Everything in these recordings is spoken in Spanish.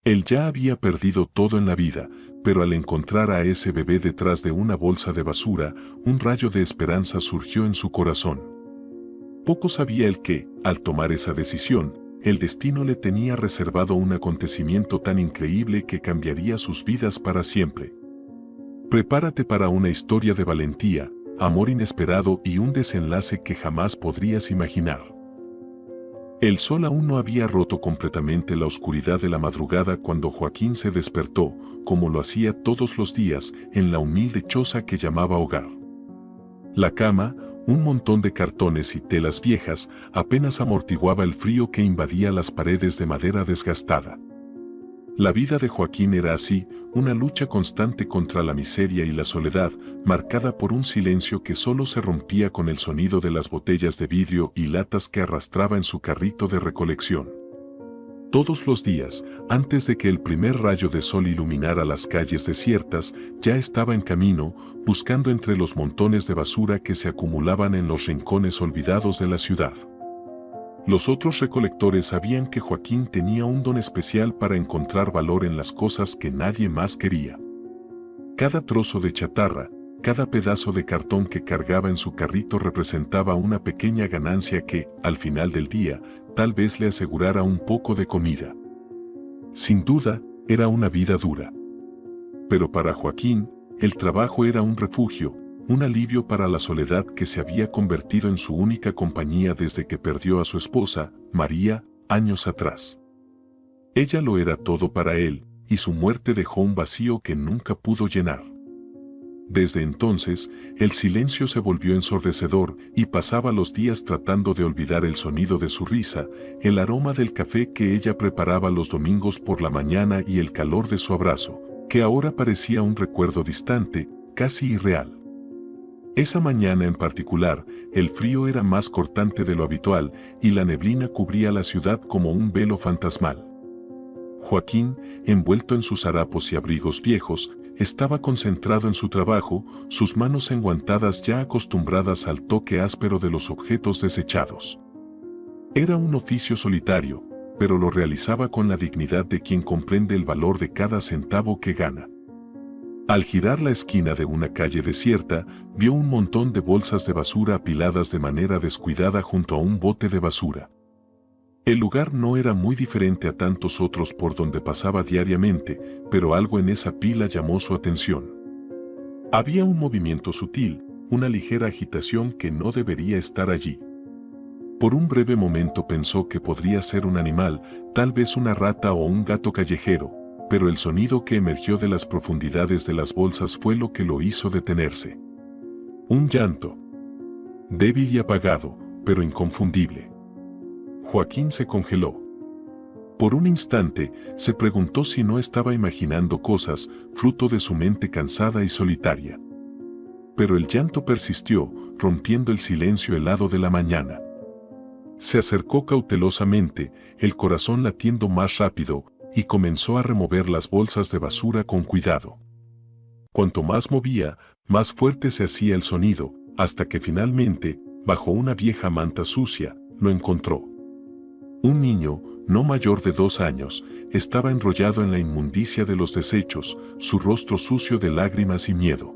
Él ya había perdido todo en la vida, pero al encontrar a ese bebé detrás de una bolsa de basura, un rayo de esperanza surgió en su corazón. Poco sabía él que, al tomar esa decisión, el destino le tenía reservado un acontecimiento tan increíble que cambiaría sus vidas para siempre. Prepárate para una historia de valentía, amor inesperado y un desenlace que jamás podrías imaginar. El sol aún no había roto completamente la oscuridad de la madrugada cuando Joaquín se despertó, como lo hacía todos los días, en la humilde choza que llamaba hogar. La cama, un montón de cartones y telas viejas, apenas amortiguaba el frío que invadía las paredes de madera desgastada. La vida de Joaquín era así, una lucha constante contra la miseria y la soledad, marcada por un silencio que solo se rompía con el sonido de las botellas de vidrio y latas que arrastraba en su carrito de recolección. Todos los días, antes de que el primer rayo de sol iluminara las calles desiertas, ya estaba en camino, buscando entre los montones de basura que se acumulaban en los rincones olvidados de la ciudad. Los otros recolectores sabían que Joaquín tenía un don especial para encontrar valor en las cosas que nadie más quería. Cada trozo de chatarra, cada pedazo de cartón que cargaba en su carrito representaba una pequeña ganancia que, al final del día, tal vez le asegurara un poco de comida. Sin duda, era una vida dura. Pero para Joaquín, el trabajo era un refugio, un alivio para la soledad que se había convertido en su única compañía desde que perdió a su esposa, María, años atrás. Ella lo era todo para él, y su muerte dejó un vacío que nunca pudo llenar. Desde entonces, el silencio se volvió ensordecedor y pasaba los días tratando de olvidar el sonido de su risa, el aroma del café que ella preparaba los domingos por la mañana y el calor de su abrazo, que ahora parecía un recuerdo distante, casi irreal. Esa mañana en particular, el frío era más cortante de lo habitual y la neblina cubría la ciudad como un velo fantasmal. Joaquín, envuelto en sus harapos y abrigos viejos, estaba concentrado en su trabajo, sus manos enguantadas ya acostumbradas al toque áspero de los objetos desechados. Era un oficio solitario, pero lo realizaba con la dignidad de quien comprende el valor de cada centavo que gana. Al girar la esquina de una calle desierta, vio un montón de bolsas de basura apiladas de manera descuidada junto a un bote de basura. El lugar no era muy diferente a tantos otros por donde pasaba diariamente, pero algo en esa pila llamó su atención. Había un movimiento sutil, una ligera agitación que no debería estar allí. Por un breve momento pensó que podría ser un animal, tal vez una rata o un gato callejero, pero el sonido que emergió de las profundidades de las bolsas fue lo que lo hizo detenerse. Un llanto. Débil y apagado, pero inconfundible. Joaquín se congeló. Por un instante, se preguntó si no estaba imaginando cosas, fruto de su mente cansada y solitaria. Pero el llanto persistió, rompiendo el silencio helado de la mañana. Se acercó cautelosamente, el corazón latiendo más rápido, y comenzó a remover las bolsas de basura con cuidado. Cuanto más movía, más fuerte se hacía el sonido, hasta que finalmente, bajo una vieja manta sucia, lo encontró. Un niño, no mayor de 2 años, estaba enrollado en la inmundicia de los desechos, su rostro sucio de lágrimas y miedo.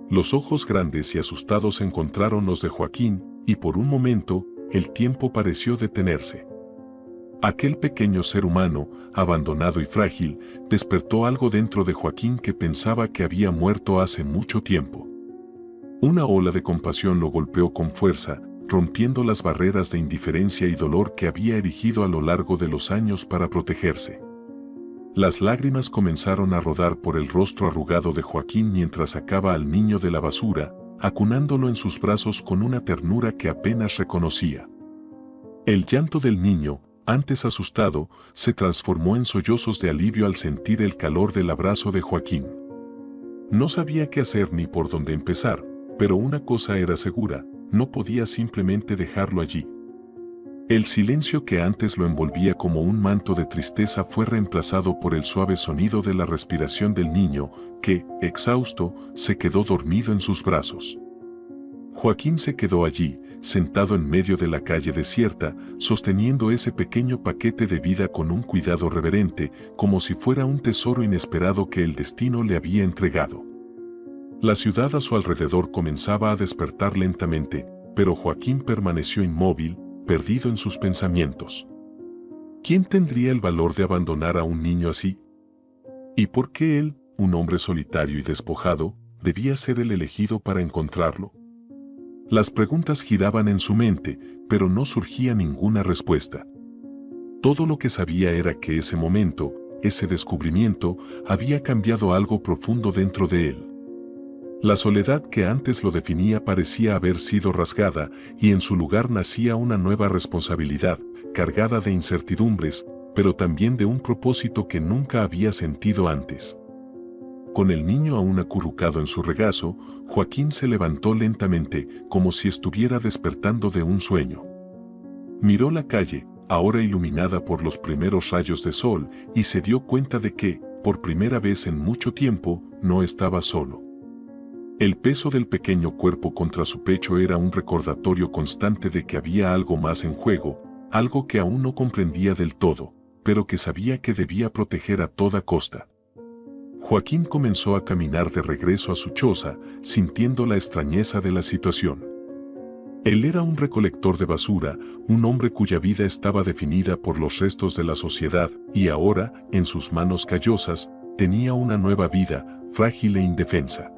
Los ojos grandes y asustados encontraron los de Joaquín, y por un momento, el tiempo pareció detenerse. Aquel pequeño ser humano, abandonado y frágil, despertó algo dentro de Joaquín que pensaba que había muerto hace mucho tiempo. Una ola de compasión lo golpeó con fuerza, rompiendo las barreras de indiferencia y dolor que había erigido a lo largo de los años para protegerse. Las lágrimas comenzaron a rodar por el rostro arrugado de Joaquín mientras sacaba al niño de la basura, acunándolo en sus brazos con una ternura que apenas reconocía. El llanto del niño, antes asustado, se transformó en sollozos de alivio al sentir el calor del abrazo de Joaquín. No sabía qué hacer ni por dónde empezar, pero una cosa era segura, no podía simplemente dejarlo allí. El silencio que antes lo envolvía como un manto de tristeza fue reemplazado por el suave sonido de la respiración del niño, que, exhausto, se quedó dormido en sus brazos. Joaquín se quedó allí, sentado en medio de la calle desierta, sosteniendo ese pequeño paquete de vida con un cuidado reverente, como si fuera un tesoro inesperado que el destino le había entregado. La ciudad a su alrededor comenzaba a despertar lentamente, pero Joaquín permaneció inmóvil, perdido en sus pensamientos. ¿Quién tendría el valor de abandonar a un niño así? ¿Y por qué él, un hombre solitario y despojado, debía ser el elegido para encontrarlo? Las preguntas giraban en su mente, pero no surgía ninguna respuesta. Todo lo que sabía era que ese momento, ese descubrimiento, había cambiado algo profundo dentro de él. La soledad que antes lo definía parecía haber sido rasgada, y en su lugar nacía una nueva responsabilidad, cargada de incertidumbres, pero también de un propósito que nunca había sentido antes. Con el niño aún acurrucado en su regazo, Joaquín se levantó lentamente, como si estuviera despertando de un sueño. Miró la calle, ahora iluminada por los primeros rayos de sol, y se dio cuenta de que, por primera vez en mucho tiempo, no estaba solo. El peso del pequeño cuerpo contra su pecho era un recordatorio constante de que había algo más en juego, algo que aún no comprendía del todo, pero que sabía que debía proteger a toda costa. Joaquín comenzó a caminar de regreso a su choza, sintiendo la extrañeza de la situación. Él era un recolector de basura, un hombre cuya vida estaba definida por los restos de la sociedad, y ahora, en sus manos callosas, tenía una nueva vida, frágil e indefensa.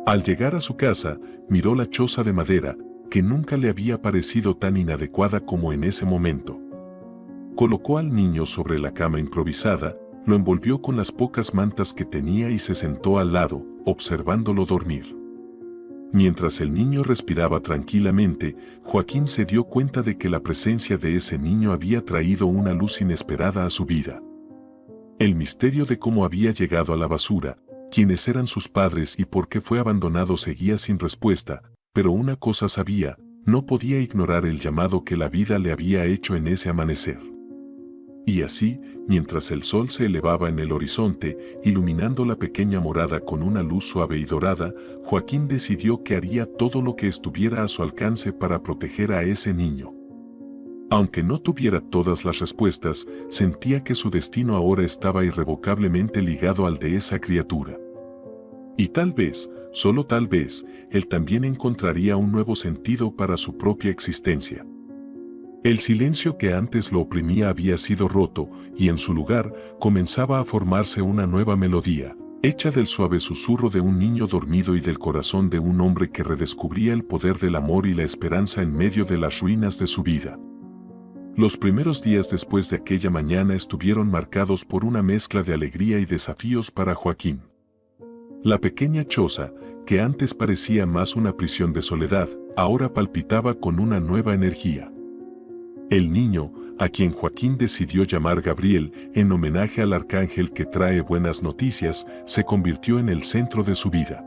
Al llegar a su casa, miró la choza de madera, que nunca le había parecido tan inadecuada como en ese momento. Colocó al niño sobre la cama improvisada, lo envolvió con las pocas mantas que tenía y se sentó al lado, observándolo dormir. Mientras el niño respiraba tranquilamente, Joaquín se dio cuenta de que la presencia de ese niño había traído una luz inesperada a su vida. El misterio de cómo había llegado a la basura, quiénes eran sus padres y por qué fue abandonado seguía sin respuesta, pero una cosa sabía, no podía ignorar el llamado que la vida le había hecho en ese amanecer. Y así, mientras el sol se elevaba en el horizonte, iluminando la pequeña morada con una luz suave y dorada, Joaquín decidió que haría todo lo que estuviera a su alcance para proteger a ese niño. Aunque no tuviera todas las respuestas, sentía que su destino ahora estaba irrevocablemente ligado al de esa criatura. Y tal vez, solo tal vez, él también encontraría un nuevo sentido para su propia existencia. El silencio que antes lo oprimía había sido roto, y en su lugar comenzaba a formarse una nueva melodía, hecha del suave susurro de un niño dormido y del corazón de un hombre que redescubría el poder del amor y la esperanza en medio de las ruinas de su vida. Los primeros días después de aquella mañana estuvieron marcados por una mezcla de alegría y desafíos para Joaquín. La pequeña choza, que antes parecía más una prisión de soledad, ahora palpitaba con una nueva energía. El niño, a quien Joaquín decidió llamar Gabriel, en homenaje al arcángel que trae buenas noticias, se convirtió en el centro de su vida.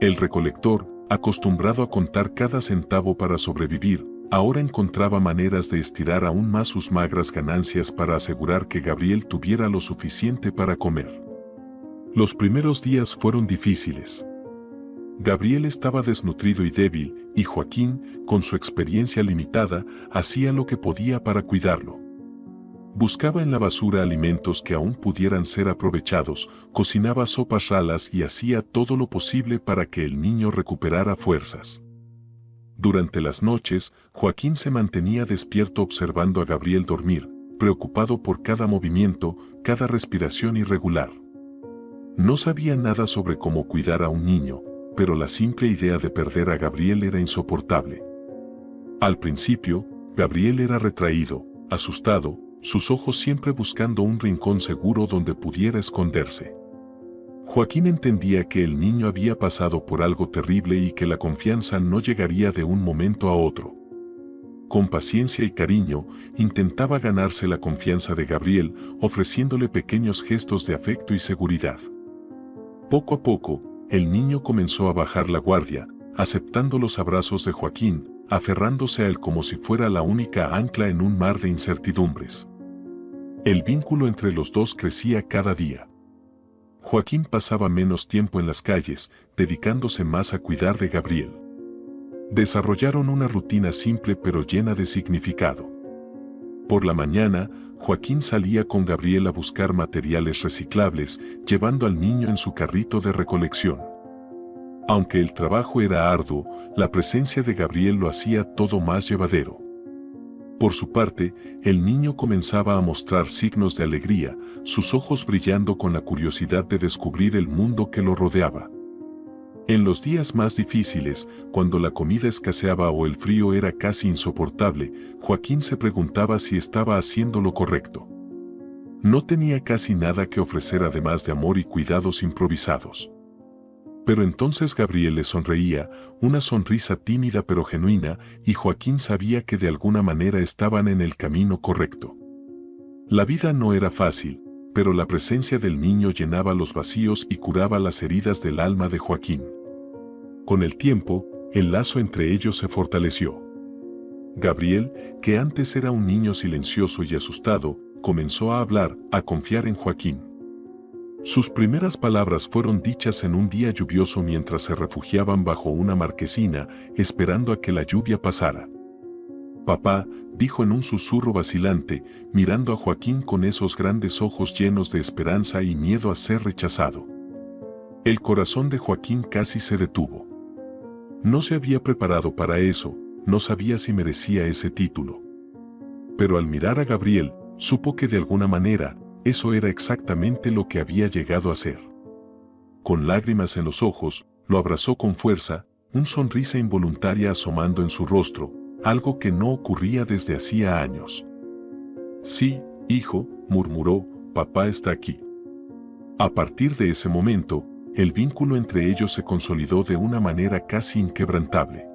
El recolector, acostumbrado a contar cada centavo para sobrevivir, ahora encontraba maneras de estirar aún más sus magras ganancias para asegurar que Gabriel tuviera lo suficiente para comer. Los primeros días fueron difíciles. Gabriel estaba desnutrido y débil, y Joaquín, con su experiencia limitada, hacía lo que podía para cuidarlo. Buscaba en la basura alimentos que aún pudieran ser aprovechados, cocinaba sopas ralas y hacía todo lo posible para que el niño recuperara fuerzas. Durante las noches, Joaquín se mantenía despierto observando a Gabriel dormir, preocupado por cada movimiento, cada respiración irregular. No sabía nada sobre cómo cuidar a un niño, pero la simple idea de perder a Gabriel era insoportable. Al principio, Gabriel era retraído, asustado, sus ojos siempre buscando un rincón seguro donde pudiera esconderse. Joaquín entendía que el niño había pasado por algo terrible y que la confianza no llegaría de un momento a otro. Con paciencia y cariño, intentaba ganarse la confianza de Gabriel, ofreciéndole pequeños gestos de afecto y seguridad. Poco a poco, el niño comenzó a bajar la guardia, aceptando los abrazos de Joaquín, aferrándose a él como si fuera la única ancla en un mar de incertidumbres. El vínculo entre los dos crecía cada día. Joaquín pasaba menos tiempo en las calles, dedicándose más a cuidar de Gabriel. Desarrollaron una rutina simple pero llena de significado. Por la mañana, Joaquín salía con Gabriel a buscar materiales reciclables, llevando al niño en su carrito de recolección. Aunque el trabajo era arduo, la presencia de Gabriel lo hacía todo más llevadero. Por su parte, el niño comenzaba a mostrar signos de alegría, sus ojos brillando con la curiosidad de descubrir el mundo que lo rodeaba. En los días más difíciles, cuando la comida escaseaba o el frío era casi insoportable, Joaquín se preguntaba si estaba haciendo lo correcto. No tenía casi nada que ofrecer además de amor y cuidados improvisados. Pero entonces Gabriel le sonreía, una sonrisa tímida pero genuina, y Joaquín sabía que de alguna manera estaban en el camino correcto. La vida no era fácil, pero la presencia del niño llenaba los vacíos y curaba las heridas del alma de Joaquín. Con el tiempo, el lazo entre ellos se fortaleció. Gabriel, que antes era un niño silencioso y asustado, comenzó a hablar, a confiar en Joaquín. Sus primeras palabras fueron dichas en un día lluvioso mientras se refugiaban bajo una marquesina, esperando a que la lluvia pasara. «Papá», dijo en un susurro vacilante, mirando a Joaquín con esos grandes ojos llenos de esperanza y miedo a ser rechazado. El corazón de Joaquín casi se detuvo. No se había preparado para eso, no sabía si merecía ese título. Pero al mirar a Gabriel, supo que de alguna manera, eso era exactamente lo que había llegado a ser. Con lágrimas en los ojos, lo abrazó con fuerza, una sonrisa involuntaria asomando en su rostro, algo que no ocurría desde hacía años. «Sí, hijo», murmuró, «papá está aquí». A partir de ese momento, el vínculo entre ellos se consolidó de una manera casi inquebrantable.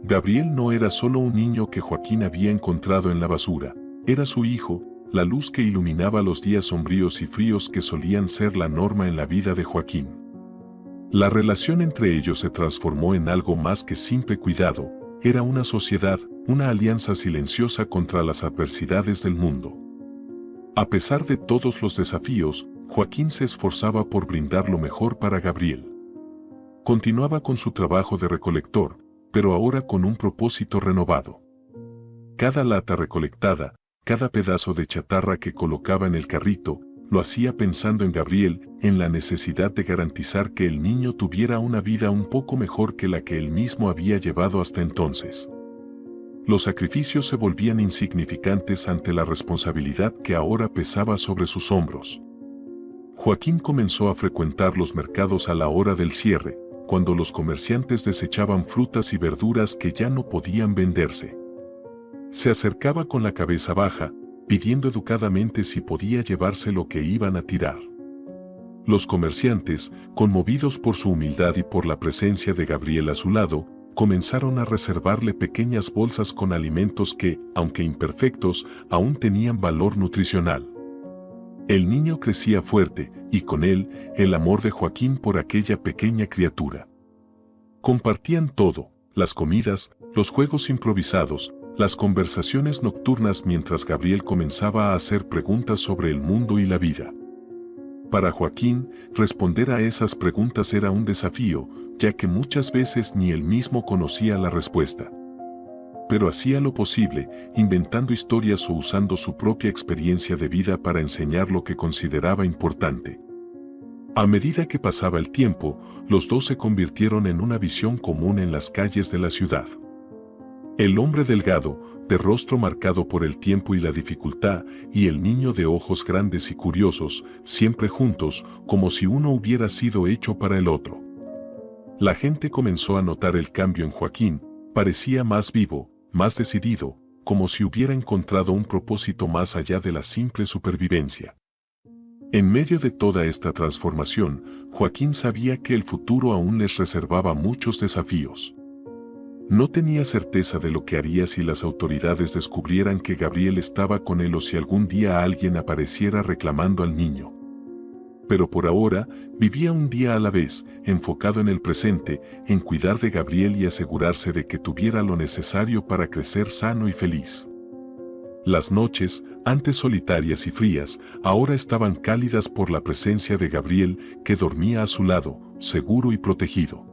Gabriel no era solo un niño que Joaquín había encontrado en la basura, era su hijo, la luz que iluminaba los días sombríos y fríos que solían ser la norma en la vida de Joaquín. La relación entre ellos se transformó en algo más que simple cuidado, era una sociedad, una alianza silenciosa contra las adversidades del mundo. A pesar de todos los desafíos, Joaquín se esforzaba por brindar lo mejor para Gabriel. Continuaba con su trabajo de recolector, pero ahora con un propósito renovado. Cada lata recolectada, cada pedazo de chatarra que colocaba en el carrito, lo hacía pensando en Gabriel, en la necesidad de garantizar que el niño tuviera una vida un poco mejor que la que él mismo había llevado hasta entonces. Los sacrificios se volvían insignificantes ante la responsabilidad que ahora pesaba sobre sus hombros. Joaquín comenzó a frecuentar los mercados a la hora del cierre, cuando los comerciantes desechaban frutas y verduras que ya no podían venderse. Se acercaba con la cabeza baja, pidiendo educadamente si podía llevarse lo que iban a tirar. Los comerciantes, conmovidos por su humildad y por la presencia de Gabriel a su lado, comenzaron a reservarle pequeñas bolsas con alimentos que, aunque imperfectos, aún tenían valor nutricional. El niño crecía fuerte, y con él, el amor de Joaquín por aquella pequeña criatura. Compartían todo, las comidas, los juegos improvisados, las conversaciones nocturnas mientras Gabriel comenzaba a hacer preguntas sobre el mundo y la vida. Para Joaquín, responder a esas preguntas era un desafío, ya que muchas veces ni él mismo conocía la respuesta. Pero hacía lo posible, inventando historias o usando su propia experiencia de vida para enseñar lo que consideraba importante. A medida que pasaba el tiempo, los dos se convirtieron en una visión común en las calles de la ciudad. El hombre delgado, de rostro marcado por el tiempo y la dificultad, y el niño de ojos grandes y curiosos, siempre juntos, como si uno hubiera sido hecho para el otro. La gente comenzó a notar el cambio en Joaquín, parecía más vivo, más decidido, como si hubiera encontrado un propósito más allá de la simple supervivencia. En medio de toda esta transformación, Joaquín sabía que el futuro aún les reservaba muchos desafíos. No tenía certeza de lo que haría si las autoridades descubrieran que Gabriel estaba con él o si algún día alguien apareciera reclamando al niño. Pero por ahora, vivía un día a la vez, enfocado en el presente, en cuidar de Gabriel y asegurarse de que tuviera lo necesario para crecer sano y feliz. Las noches, antes solitarias y frías, ahora estaban cálidas por la presencia de Gabriel, que dormía a su lado, seguro y protegido.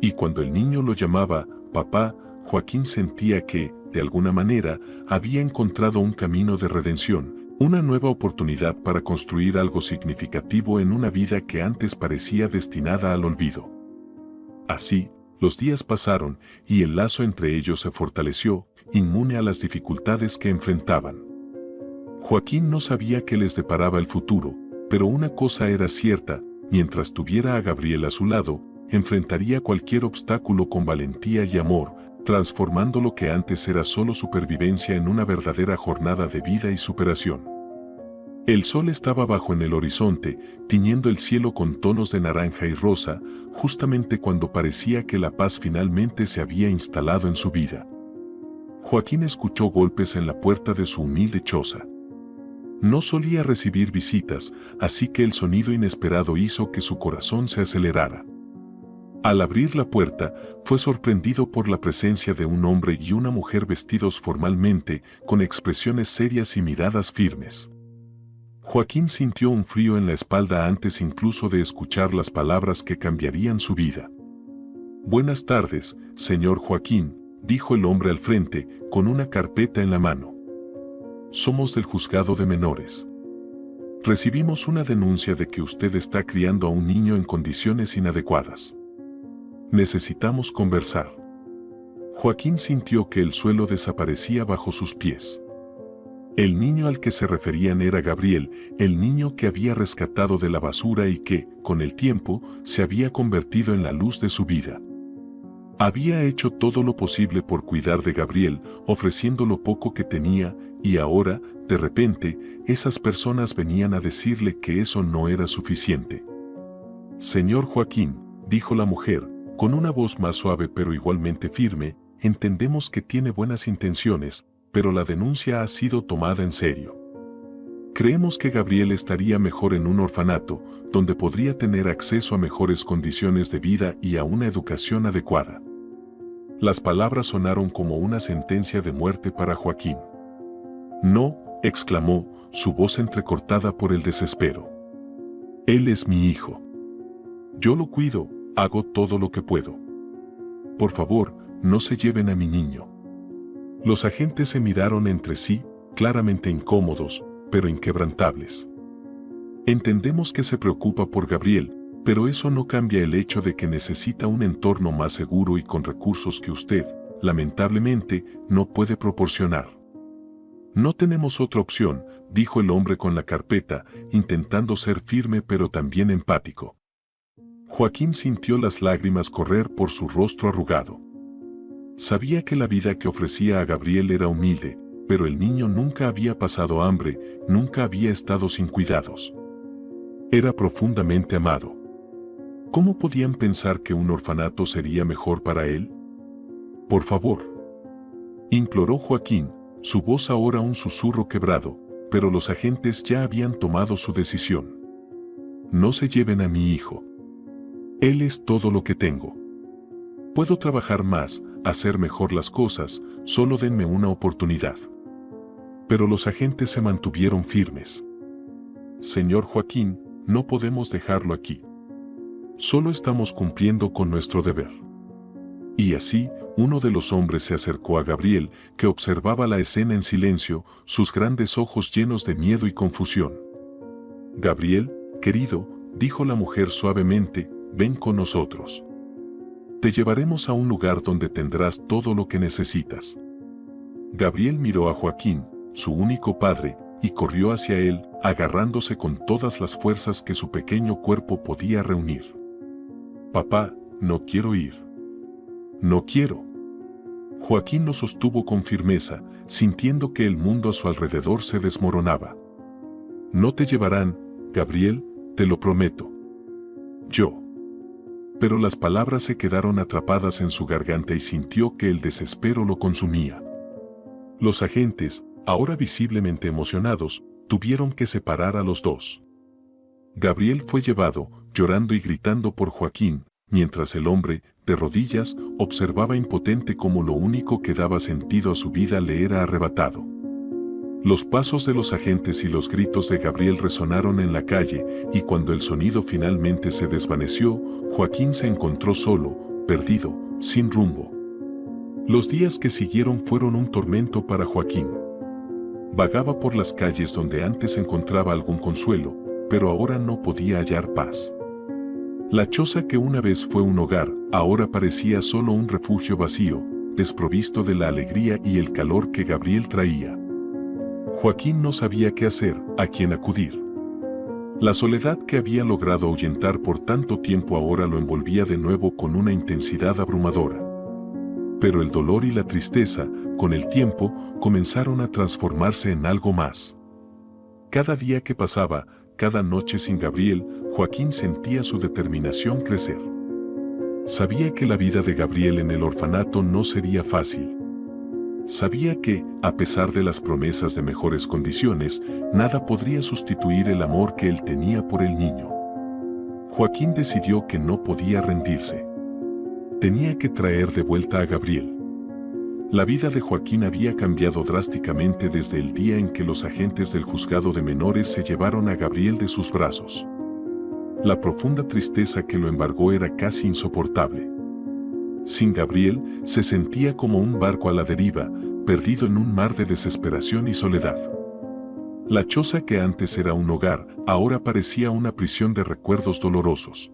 Y cuando el niño lo llamaba, papá, Joaquín sentía que, de alguna manera, había encontrado un camino de redención, una nueva oportunidad para construir algo significativo en una vida que antes parecía destinada al olvido. Así, los días pasaron y el lazo entre ellos se fortaleció, inmune a las dificultades que enfrentaban. Joaquín no sabía qué les deparaba el futuro, pero una cosa era cierta: mientras tuviera a Gabriel a su lado, enfrentaría cualquier obstáculo con valentía y amor, transformando lo que antes era solo supervivencia en una verdadera jornada de vida y superación. El sol estaba bajo en el horizonte, tiñendo el cielo con tonos de naranja y rosa, justamente cuando parecía que la paz finalmente se había instalado en su vida. Joaquín escuchó golpes en la puerta de su humilde choza. No solía recibir visitas, así que el sonido inesperado hizo que su corazón se acelerara. Al abrir la puerta, fue sorprendido por la presencia de un hombre y una mujer vestidos formalmente, con expresiones serias y miradas firmes. Joaquín sintió un frío en la espalda antes incluso de escuchar las palabras que cambiarían su vida. «Buenas tardes, señor Joaquín», dijo el hombre al frente, con una carpeta en la mano. «Somos del juzgado de menores. Recibimos una denuncia de que usted está criando a un niño en condiciones inadecuadas. Necesitamos conversar». Joaquín sintió que el suelo desaparecía bajo sus pies. El niño al que se referían era Gabriel, el niño que había rescatado de la basura y que, con el tiempo, se había convertido en la luz de su vida. Había hecho todo lo posible por cuidar de Gabriel, ofreciendo lo poco que tenía, y ahora, de repente, esas personas venían a decirle que eso no era suficiente. «Señor Joaquín», dijo la mujer, con una voz más suave pero igualmente firme, «entendemos que tiene buenas intenciones, pero la denuncia ha sido tomada en serio. Creemos que Gabriel estaría mejor en un orfanato, donde podría tener acceso a mejores condiciones de vida y a una educación adecuada». Las palabras sonaron como una sentencia de muerte para Joaquín. «No», exclamó, su voz entrecortada por el desespero. «Él es mi hijo. Yo lo cuido, hago todo lo que puedo. Por favor, no se lleven a mi niño». Los agentes se miraron entre sí, claramente incómodos, pero inquebrantables. «Entendemos que se preocupa por Gabriel, pero eso no cambia el hecho de que necesita un entorno más seguro y con recursos que usted, lamentablemente, no puede proporcionar». «No tenemos otra opción», dijo el hombre con la carpeta, intentando ser firme pero también empático. Joaquín sintió las lágrimas correr por su rostro arrugado. Sabía que la vida que ofrecía a Gabriel era humilde, pero el niño nunca había pasado hambre, nunca había estado sin cuidados. Era profundamente amado. ¿Cómo podían pensar que un orfanato sería mejor para él? «Por favor», imploró Joaquín, su voz ahora un susurro quebrado, pero los agentes ya habían tomado su decisión. «No se lleven a mi hijo. Él es todo lo que tengo. Puedo trabajar más, hacer mejor las cosas, solo denme una oportunidad». Pero los agentes se mantuvieron firmes. «Señor Joaquín, no podemos dejarlo aquí. Solo estamos cumpliendo con nuestro deber». Y así, uno de los hombres se acercó a Gabriel, que observaba la escena en silencio, sus grandes ojos llenos de miedo y confusión. «Gabriel, querido», dijo la mujer suavemente, «ven con nosotros. Te llevaremos a un lugar donde tendrás todo lo que necesitas». Gabriel miró a Joaquín, su único padre, y corrió hacia él, agarrándose con todas las fuerzas que su pequeño cuerpo podía reunir. «Papá, no quiero ir. No quiero». Joaquín lo sostuvo con firmeza, sintiendo que el mundo a su alrededor se desmoronaba. «No te llevarán, Gabriel, te lo prometo. Yo». Pero las palabras se quedaron atrapadas en su garganta y sintió que el desespero lo consumía. Los agentes, ahora visiblemente emocionados, tuvieron que separar a los dos. Gabriel fue llevado, llorando y gritando por Joaquín, mientras el hombre, de rodillas, observaba impotente cómo lo único que daba sentido a su vida le era arrebatado. Los pasos de los agentes y los gritos de Gabriel resonaron en la calle, y cuando el sonido finalmente se desvaneció, Joaquín se encontró solo, perdido, sin rumbo. Los días que siguieron fueron un tormento para Joaquín. Vagaba por las calles donde antes encontraba algún consuelo, pero ahora no podía hallar paz. La choza que una vez fue un hogar, ahora parecía solo un refugio vacío, desprovisto de la alegría y el calor que Gabriel traía. Joaquín no sabía qué hacer, a quién acudir. La soledad que había logrado ahuyentar por tanto tiempo ahora lo envolvía de nuevo con una intensidad abrumadora. Pero el dolor y la tristeza, con el tiempo, comenzaron a transformarse en algo más. Cada día que pasaba, cada noche sin Gabriel, Joaquín sentía su determinación crecer. Sabía que la vida de Gabriel en el orfanato no sería fácil. Sabía que, a pesar de las promesas de mejores condiciones, nada podría sustituir el amor que él tenía por el niño. Joaquín decidió que no podía rendirse. Tenía que traer de vuelta a Gabriel. La vida de Joaquín había cambiado drásticamente desde el día en que los agentes del juzgado de menores se llevaron a Gabriel de sus brazos. La profunda tristeza que lo embargó era casi insoportable. Sin Gabriel, se sentía como un barco a la deriva, perdido en un mar de desesperación y soledad. La choza que antes era un hogar, ahora parecía una prisión de recuerdos dolorosos.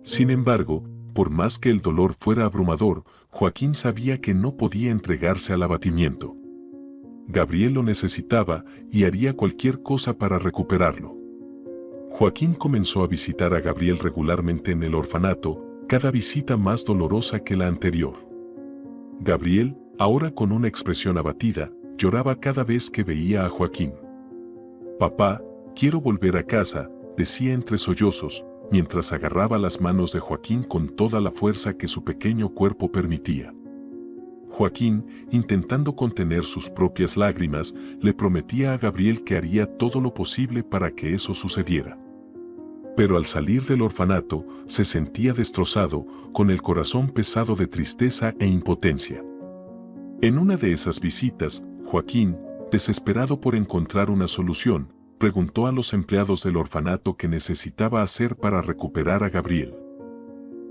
Sin embargo, por más que el dolor fuera abrumador, Joaquín sabía que no podía entregarse al abatimiento. Gabriel lo necesitaba y haría cualquier cosa para recuperarlo. Joaquín comenzó a visitar a Gabriel regularmente en el orfanato, cada visita más dolorosa que la anterior. Gabriel, ahora con una expresión abatida, lloraba cada vez que veía a Joaquín. «Papá, quiero volver a casa», decía entre sollozos, mientras agarraba las manos de Joaquín con toda la fuerza que su pequeño cuerpo permitía. Joaquín, intentando contener sus propias lágrimas, le prometía a Gabriel que haría todo lo posible para que eso sucediera. Pero al salir del orfanato, se sentía destrozado, con el corazón pesado de tristeza e impotencia. En una de esas visitas, Joaquín, desesperado por encontrar una solución, preguntó a los empleados del orfanato qué necesitaba hacer para recuperar a Gabriel.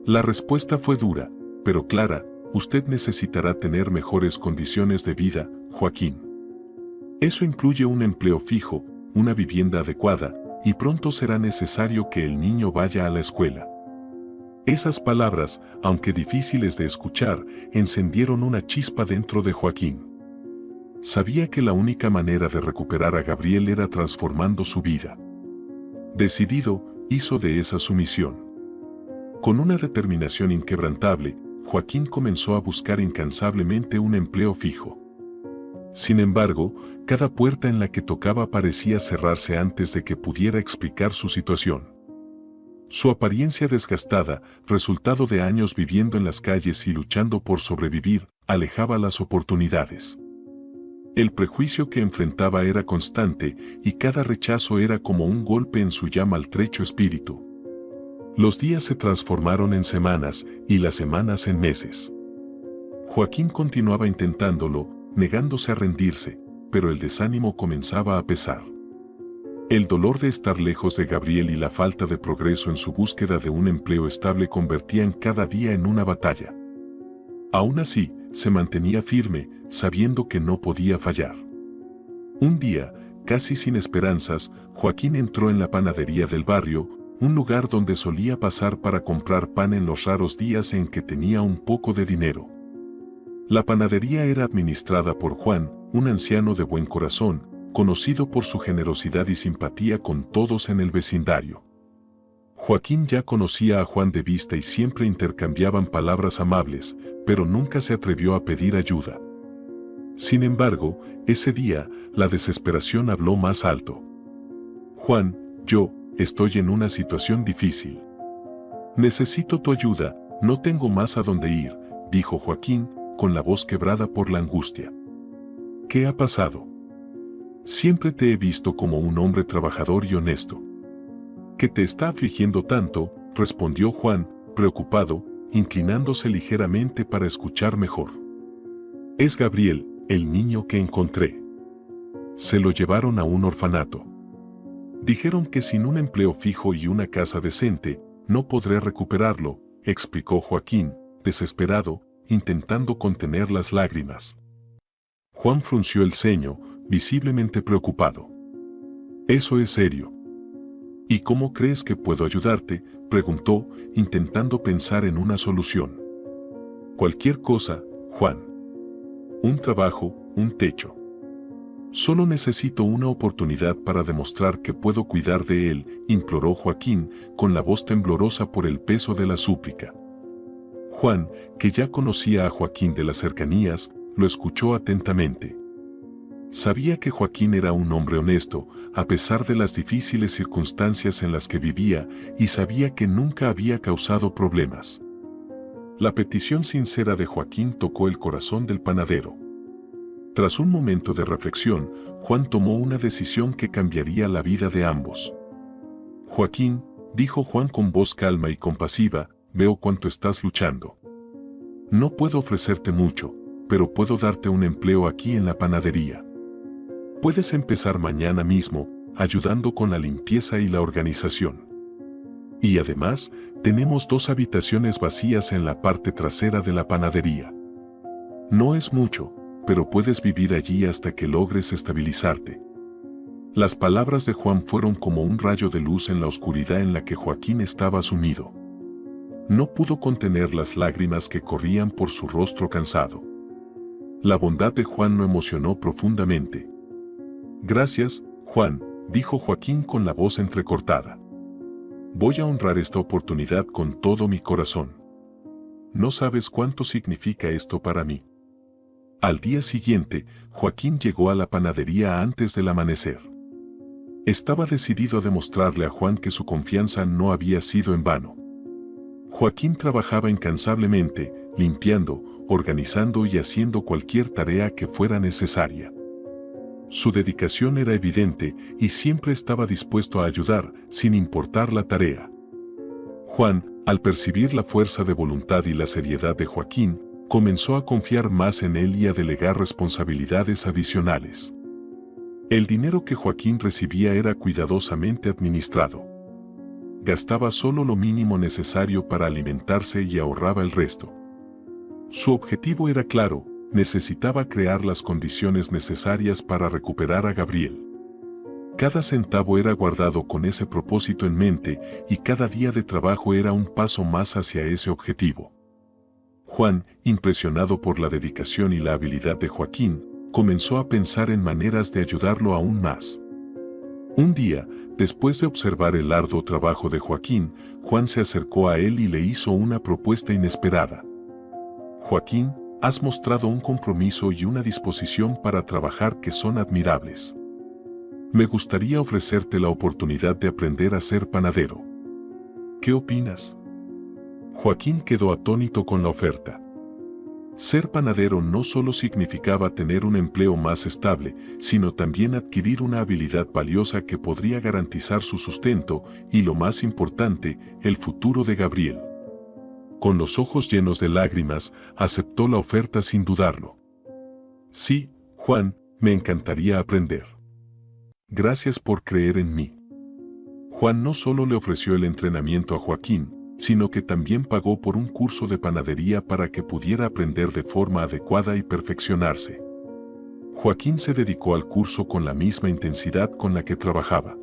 La respuesta fue dura, pero clara: usted necesitará tener mejores condiciones de vida, Joaquín. Eso incluye un empleo fijo, una vivienda adecuada, y pronto será necesario que el niño vaya a la escuela. Esas palabras, aunque difíciles de escuchar, encendieron una chispa dentro de Joaquín. Sabía que la única manera de recuperar a Gabriel era transformando su vida. Decidido, hizo de esa su misión. Con una determinación inquebrantable, Joaquín comenzó a buscar incansablemente un empleo fijo. Sin embargo, cada puerta en la que tocaba parecía cerrarse antes de que pudiera explicar su situación. Su apariencia desgastada, resultado de años viviendo en las calles y luchando por sobrevivir, alejaba las oportunidades. El prejuicio que enfrentaba era constante, y cada rechazo era como un golpe en su ya maltrecho espíritu. Los días se transformaron en semanas, y las semanas en meses. Joaquín continuaba intentándolo, negándose a rendirse, pero el desánimo comenzaba a pesar. El dolor de estar lejos de Gabriel y la falta de progreso en su búsqueda de un empleo estable convertían cada día en una batalla. Aún así, se mantenía firme, sabiendo que no podía fallar. Un día, casi sin esperanzas, Joaquín entró en la panadería del barrio, un lugar donde solía pasar para comprar pan en los raros días en que tenía un poco de dinero. La panadería era administrada por Juan, un anciano de buen corazón, conocido por su generosidad y simpatía con todos en el vecindario. Joaquín ya conocía a Juan de vista y siempre intercambiaban palabras amables, pero nunca se atrevió a pedir ayuda. Sin embargo, ese día, la desesperación habló más alto. «Juan, yo estoy en una situación difícil. Necesito tu ayuda, no tengo más a dónde ir», dijo Joaquín, con la voz quebrada por la angustia. «¿Qué ha pasado? Siempre te he visto como un hombre trabajador y honesto». «¿Qué te está afligiendo tanto?», respondió Juan, preocupado, inclinándose ligeramente para escuchar mejor. «Es Gabriel, el niño que encontré. Se lo llevaron a un orfanato. Dijeron que sin un empleo fijo y una casa decente, no podré recuperarlo», explicó Joaquín, desesperado, intentando contener las lágrimas. Juan frunció el ceño, visiblemente preocupado. «Eso es serio». «¿Y cómo crees que puedo ayudarte?», preguntó, intentando pensar en una solución. «Cualquier cosa, Juan. Un trabajo, un techo. Solo necesito una oportunidad para demostrar que puedo cuidar de él», imploró Joaquín, con la voz temblorosa por el peso de la súplica. Juan, que ya conocía a Joaquín de las cercanías, lo escuchó atentamente. Sabía que Joaquín era un hombre honesto, a pesar de las difíciles circunstancias en las que vivía, y sabía que nunca había causado problemas. La petición sincera de Joaquín tocó el corazón del panadero. Tras un momento de reflexión, Juan tomó una decisión que cambiaría la vida de ambos. «Joaquín», dijo Juan con voz calma y compasiva, «veo cuánto estás luchando. No puedo ofrecerte mucho, pero puedo darte un empleo aquí en la panadería. Puedes empezar mañana mismo, ayudando con la limpieza y la organización. Y además, tenemos 2 habitaciones vacías en la parte trasera de la panadería. No es mucho, pero puedes vivir allí hasta que logres estabilizarte». Las palabras de Juan fueron como un rayo de luz en la oscuridad en la que Joaquín estaba sumido. No pudo contener las lágrimas que corrían por su rostro cansado. La bondad de Juan lo emocionó profundamente. «Gracias, Juan», dijo Joaquín con la voz entrecortada. «Voy a honrar esta oportunidad con todo mi corazón. No sabes cuánto significa esto para mí». Al día siguiente, Joaquín llegó a la panadería antes del amanecer. Estaba decidido a demostrarle a Juan que su confianza no había sido en vano. Joaquín trabajaba incansablemente, limpiando, organizando y haciendo cualquier tarea que fuera necesaria. Su dedicación era evidente y siempre estaba dispuesto a ayudar, sin importar la tarea. Juan, al percibir la fuerza de voluntad y la seriedad de Joaquín, comenzó a confiar más en él y a delegar responsabilidades adicionales. El dinero que Joaquín recibía era cuidadosamente administrado. Gastaba solo lo mínimo necesario para alimentarse y ahorraba el resto. Su objetivo era claro: necesitaba crear las condiciones necesarias para recuperar a Gabriel. Cada centavo era guardado con ese propósito en mente y cada día de trabajo era un paso más hacia ese objetivo. Juan, impresionado por la dedicación y la habilidad de Joaquín, comenzó a pensar en maneras de ayudarlo aún más. Un día, después de observar el arduo trabajo de Joaquín, Juan se acercó a él y le hizo una propuesta inesperada. «Joaquín, has mostrado un compromiso y una disposición para trabajar que son admirables. Me gustaría ofrecerte la oportunidad de aprender a ser panadero. ¿Qué opinas?». Joaquín quedó atónito con la oferta. Ser panadero no solo significaba tener un empleo más estable, sino también adquirir una habilidad valiosa que podría garantizar su sustento y, lo más importante, el futuro de Gabriel. Con los ojos llenos de lágrimas, aceptó la oferta sin dudarlo. «Sí, Juan, me encantaría aprender. Gracias por creer en mí». Juan no solo le ofreció el entrenamiento a Joaquín, sino que también pagó por un curso de panadería para que pudiera aprender de forma adecuada y perfeccionarse. Joaquín se dedicó al curso con la misma intensidad con la que trabajaba.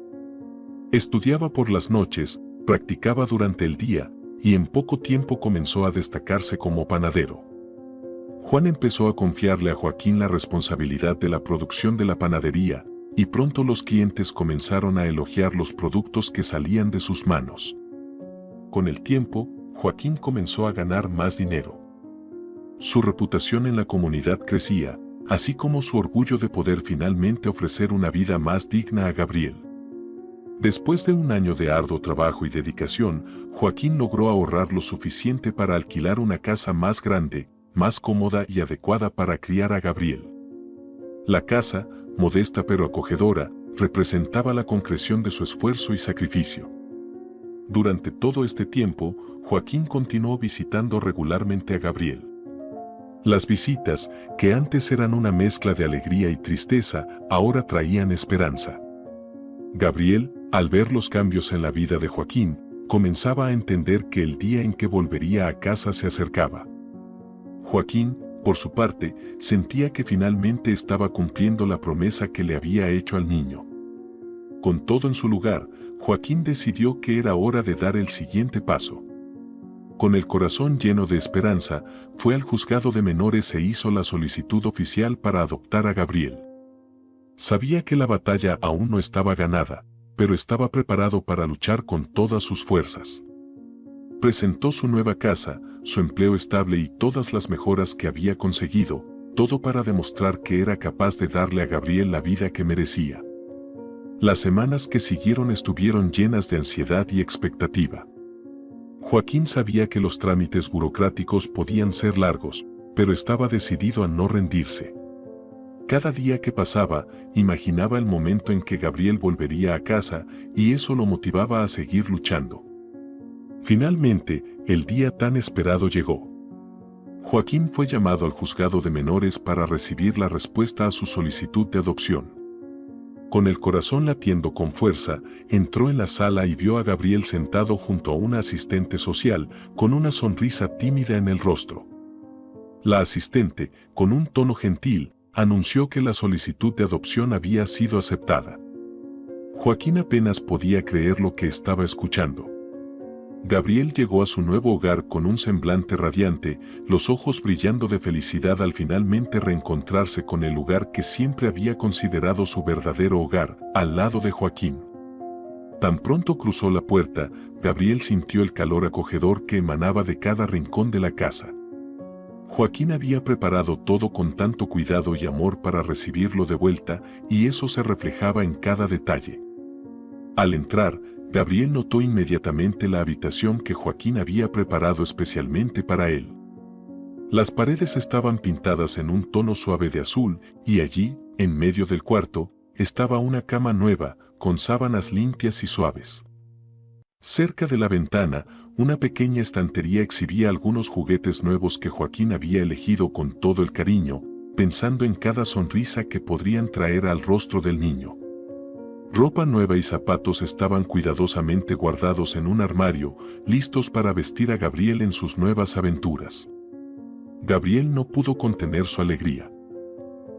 Estudiaba por las noches, practicaba durante el día, y en poco tiempo comenzó a destacarse como panadero. Juan empezó a confiarle a Joaquín la responsabilidad de la producción de la panadería, y pronto los clientes comenzaron a elogiar los productos que salían de sus manos. Con el tiempo, Joaquín comenzó a ganar más dinero. Su reputación en la comunidad crecía, así como su orgullo de poder finalmente ofrecer una vida más digna a Gabriel. Después de un año de arduo trabajo y dedicación, Joaquín logró ahorrar lo suficiente para alquilar una casa más grande, más cómoda y adecuada para criar a Gabriel. La casa, modesta pero acogedora, representaba la concreción de su esfuerzo y sacrificio. Durante todo este tiempo, Joaquín continuó visitando regularmente a Gabriel. Las visitas, que antes eran una mezcla de alegría y tristeza, ahora traían esperanza. Gabriel, al ver los cambios en la vida de Joaquín, comenzaba a entender que el día en que volvería a casa se acercaba. Joaquín, por su parte, sentía que finalmente estaba cumpliendo la promesa que le había hecho al niño. Con todo en su lugar, Joaquín decidió que era hora de dar el siguiente paso. Con el corazón lleno de esperanza, fue al juzgado de menores e hizo la solicitud oficial para adoptar a Gabriel. Sabía que la batalla aún no estaba ganada, pero estaba preparado para luchar con todas sus fuerzas. Presentó su nueva casa, su empleo estable y todas las mejoras que había conseguido, todo para demostrar que era capaz de darle a Gabriel la vida que merecía. Las semanas que siguieron estuvieron llenas de ansiedad y expectativa. Joaquín sabía que los trámites burocráticos podían ser largos, pero estaba decidido a no rendirse. Cada día que pasaba, imaginaba el momento en que Gabriel volvería a casa, y eso lo motivaba a seguir luchando. Finalmente, el día tan esperado llegó. Joaquín fue llamado al juzgado de menores para recibir la respuesta a su solicitud de adopción. Con el corazón latiendo con fuerza, entró en la sala y vio a Gabriel sentado junto a una asistente social, con una sonrisa tímida en el rostro. La asistente, con un tono gentil, anunció que la solicitud de adopción había sido aceptada. Joaquín apenas podía creer lo que estaba escuchando. Gabriel llegó a su nuevo hogar con un semblante radiante, los ojos brillando de felicidad al finalmente reencontrarse con el lugar que siempre había considerado su verdadero hogar, al lado de Joaquín. Tan pronto cruzó la puerta, Gabriel sintió el calor acogedor que emanaba de cada rincón de la casa. Joaquín había preparado todo con tanto cuidado y amor para recibirlo de vuelta, y eso se reflejaba en cada detalle. Al entrar, Gabriel notó inmediatamente la habitación que Joaquín había preparado especialmente para él. Las paredes estaban pintadas en un tono suave de azul, y allí, en medio del cuarto, estaba una cama nueva, con sábanas limpias y suaves. Cerca de la ventana, una pequeña estantería exhibía algunos juguetes nuevos que Joaquín había elegido con todo el cariño, pensando en cada sonrisa que podrían traer al rostro del niño. Ropa nueva y zapatos estaban cuidadosamente guardados en un armario, listos para vestir a Gabriel en sus nuevas aventuras. Gabriel no pudo contener su alegría.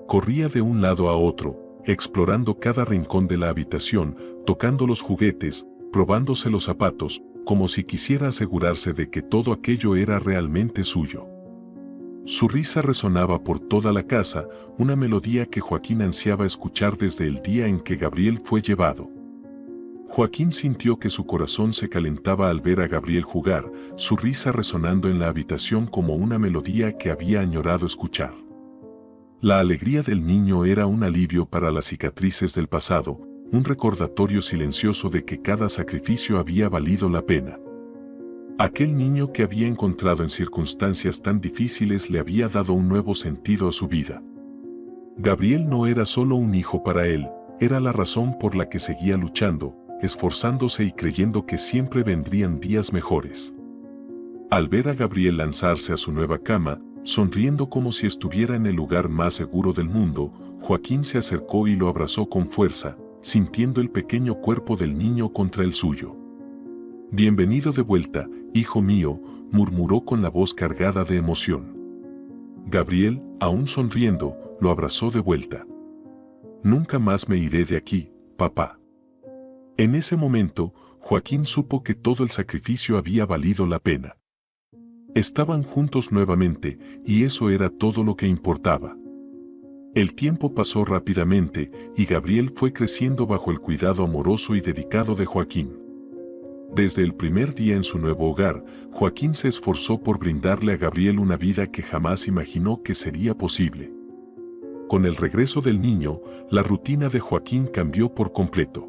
Corría de un lado a otro, explorando cada rincón de la habitación, tocando los juguetes, probándose los zapatos, como si quisiera asegurarse de que todo aquello era realmente suyo. Su risa resonaba por toda la casa, una melodía que Joaquín ansiaba escuchar desde el día en que Gabriel fue llevado. Joaquín sintió que su corazón se calentaba al ver a Gabriel jugar, su risa resonando en la habitación como una melodía que había añorado escuchar. La alegría del niño era un alivio para las cicatrices del pasado, un recordatorio silencioso de que cada sacrificio había valido la pena. Aquel niño que había encontrado en circunstancias tan difíciles le había dado un nuevo sentido a su vida. Gabriel no era solo un hijo para él, era la razón por la que seguía luchando, esforzándose y creyendo que siempre vendrían días mejores. Al ver a Gabriel lanzarse a su nueva cama, sonriendo como si estuviera en el lugar más seguro del mundo, Joaquín se acercó y lo abrazó con fuerza, sintiendo el pequeño cuerpo del niño contra el suyo. «Bienvenido de vuelta, hijo mío», murmuró con la voz cargada de emoción. Gabriel, aún sonriendo, lo abrazó de vuelta. «Nunca más me iré de aquí, papá». En ese momento, Joaquín supo que todo el sacrificio había valido la pena. Estaban juntos nuevamente, y eso era todo lo que importaba. El tiempo pasó rápidamente, y Gabriel fue creciendo bajo el cuidado amoroso y dedicado de Joaquín. Desde el primer día en su nuevo hogar, Joaquín se esforzó por brindarle a Gabriel una vida que jamás imaginó que sería posible. Con el regreso del niño, la rutina de Joaquín cambió por completo.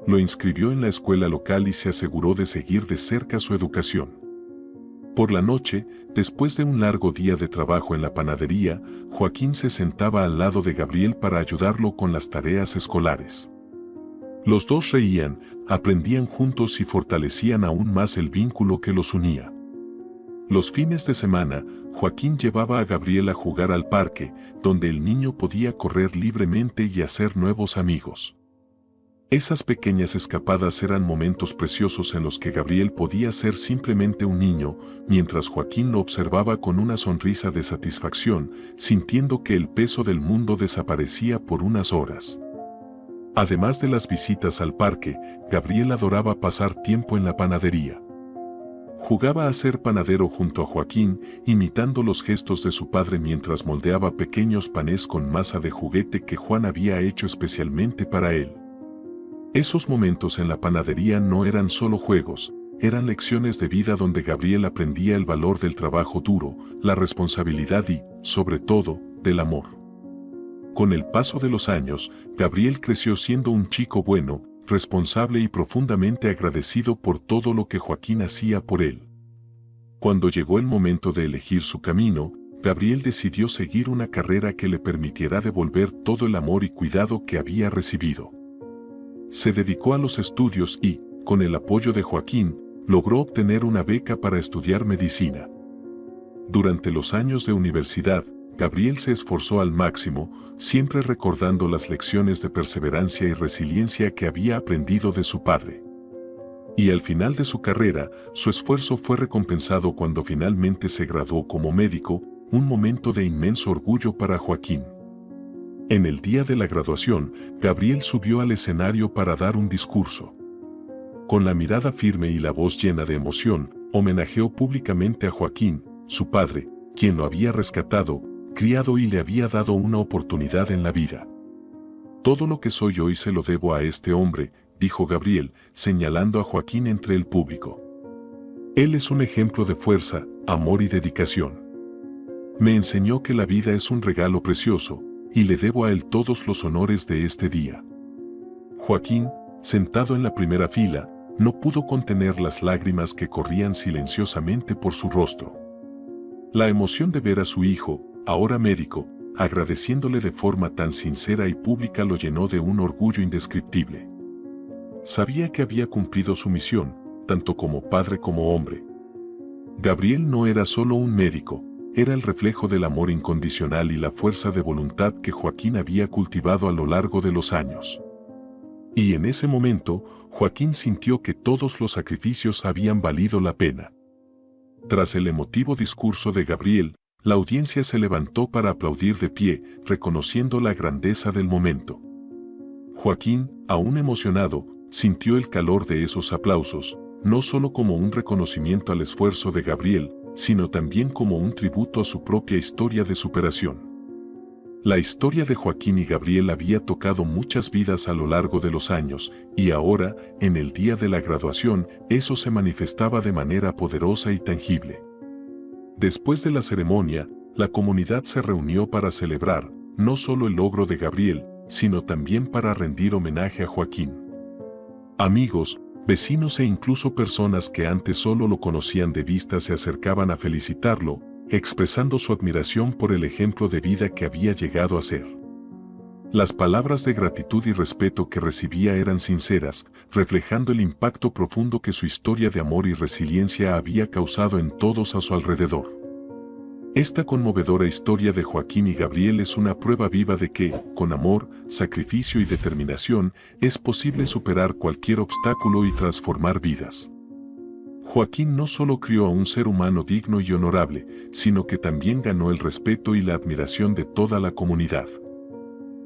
Lo inscribió en la escuela local y se aseguró de seguir de cerca su educación. Por la noche, después de un largo día de trabajo en la panadería, Joaquín se sentaba al lado de Gabriel para ayudarlo con las tareas escolares. Los dos reían, aprendían juntos y fortalecían aún más el vínculo que los unía. Los fines de semana, Joaquín llevaba a Gabriel a jugar al parque, donde el niño podía correr libremente y hacer nuevos amigos. Esas pequeñas escapadas eran momentos preciosos en los que Gabriel podía ser simplemente un niño, mientras Joaquín lo observaba con una sonrisa de satisfacción, sintiendo que el peso del mundo desaparecía por unas horas. Además de las visitas al parque, Gabriel adoraba pasar tiempo en la panadería. Jugaba a ser panadero junto a Joaquín, imitando los gestos de su padre mientras moldeaba pequeños panes con masa de juguete que Juan había hecho especialmente para él. Esos momentos en la panadería no eran solo juegos, eran lecciones de vida donde Gabriel aprendía el valor del trabajo duro, la responsabilidad y, sobre todo, del amor. Con el paso de los años, Gabriel creció siendo un chico bueno, responsable y profundamente agradecido por todo lo que Joaquín hacía por él. Cuando llegó el momento de elegir su camino, Gabriel decidió seguir una carrera que le permitiera devolver todo el amor y cuidado que había recibido. Se dedicó a los estudios y, con el apoyo de Joaquín, logró obtener una beca para estudiar medicina. Durante los años de universidad, Gabriel se esforzó al máximo, siempre recordando las lecciones de perseverancia y resiliencia que había aprendido de su padre. Y al final de su carrera, su esfuerzo fue recompensado cuando finalmente se graduó como médico, un momento de inmenso orgullo para Joaquín. En el día de la graduación, Gabriel subió al escenario para dar un discurso. Con la mirada firme y la voz llena de emoción, homenajeó públicamente a Joaquín, su padre, quien lo había rescatado, criado y le había dado una oportunidad en la vida. Todo lo que soy hoy se lo debo a este hombre, dijo Gabriel, señalando a Joaquín entre el público. Él es un ejemplo de fuerza, amor y dedicación. Me enseñó que la vida es un regalo precioso, y le debo a él todos los honores de este día. Joaquín, sentado en la primera fila, no pudo contener las lágrimas que corrían silenciosamente por su rostro. La emoción de ver a su hijo, ahora médico, agradeciéndole de forma tan sincera y pública lo llenó de un orgullo indescriptible. Sabía que había cumplido su misión, tanto como padre como hombre. Gabriel no era solo un médico, era el reflejo del amor incondicional y la fuerza de voluntad que Joaquín había cultivado a lo largo de los años. Y en ese momento, Joaquín sintió que todos los sacrificios habían valido la pena. Tras el emotivo discurso de Gabriel, la audiencia se levantó para aplaudir de pie, reconociendo la grandeza del momento. Joaquín, aún emocionado, sintió el calor de esos aplausos, no solo como un reconocimiento al esfuerzo de Gabriel, sino también como un tributo a su propia historia de superación. La historia de Joaquín y Gabriel había tocado muchas vidas a lo largo de los años, y ahora, en el día de la graduación, eso se manifestaba de manera poderosa y tangible. Después de la ceremonia, la comunidad se reunió para celebrar, no solo el logro de Gabriel, sino también para rendir homenaje a Joaquín. Amigos, vecinos e incluso personas que antes solo lo conocían de vista se acercaban a felicitarlo, expresando su admiración por el ejemplo de vida que había llegado a ser. Las palabras de gratitud y respeto que recibía eran sinceras, reflejando el impacto profundo que su historia de amor y resiliencia había causado en todos a su alrededor. Esta conmovedora historia de Joaquín y Gabriel es una prueba viva de que, con amor, sacrificio y determinación, es posible superar cualquier obstáculo y transformar vidas. Joaquín no solo crió a un ser humano digno y honorable, sino que también ganó el respeto y la admiración de toda la comunidad.